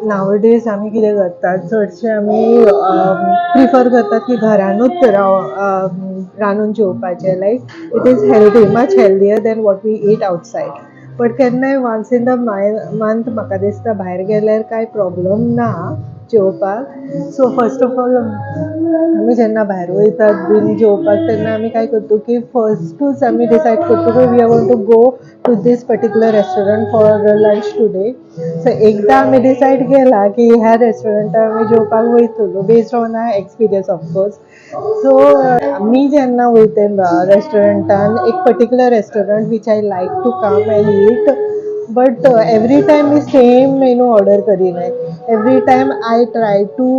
nowadays आमी कितें करतात चडशे आमी प्रिफर करतात की घरानूच रांदून जेवपाचें like it is healthy much healthier than what we eat outside but केन्नाय वन्स इन द मंथ म्हाका दिसता भायर गेल्यार कांय प्रॉब्लम ना जेवपाक सो फर्स्ट ऑफ ऑल आमी जेन्ना भायर वयतात बीन जेवपाक तेन्ना आमी काय करता की फर्स्टूच आमी डिसायड करता की we are going to go to these particular restaurant for lunch today so एकदा आमी डिसायड केला की ह्या रेस्टॉरंटार आमी जेवपाक वयतलो based on our experience of course so मी जेन्ना वयते रेस्टॉरंटान एक particular restaurant which I like to come and eat but every time मी सेम मेनू ऑर्डर करिना every time I try to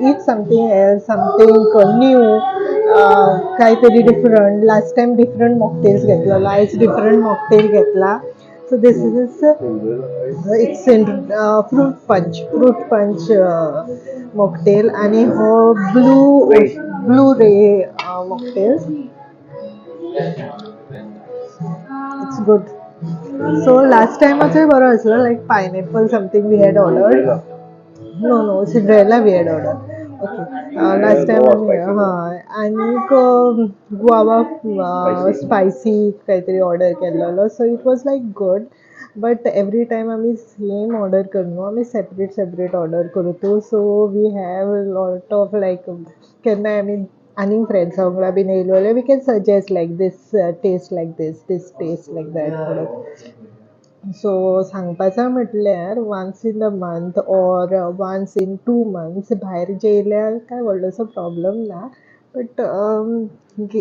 eat something else something new काहीतरी different last time different mocktails घेतलेलो आयज डिफरंट मॉकटेल घेतला so this is it's in fruit punch mocktail आणि हो blue ray mocktails it's good so last टायमाचोय बरो आसलो like pineapple something we had ordered no Cinderella we had order okay last time आमी हय आनीक guava spicy काहीतरी order केल्लो so it was like good but every time आमी same order करना आमी सेपरेट ऑर्डर करता so we have lot of like केन्नाय आमी आनीक फ्रेंड्सा वांगडा बीन येयलो जाल्यार we can suggest like this taste like this taste like that म्हणून सो सांगपाचें म्हटल्यार once in the month or once in 2 months भायर जेयल्यार काय व्हडलोसो प्रॉब्लम ना बट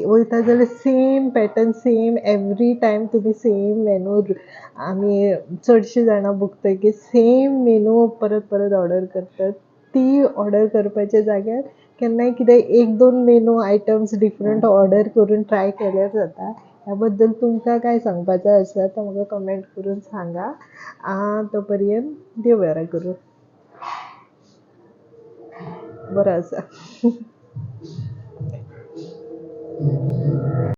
वयता जाल्यार same pattern same every time तुमी सेम मेनू आमी चडशीं जाणां बघता की सेम मेनू परत परत ऑर्डर करतात ती ऑर्डर करपाच्या जाग्यार केन्नाय कितें 1-2 मेनू आयटम्स डिफरंट ऑर्डर करून ट्राय केल्यार जाता ह्या बद्दल तुमकां काय सांगपाचें आसा तो म्हाका कमेंट करून सांगा तो पर्यंत देव बरें करूं बरो आसा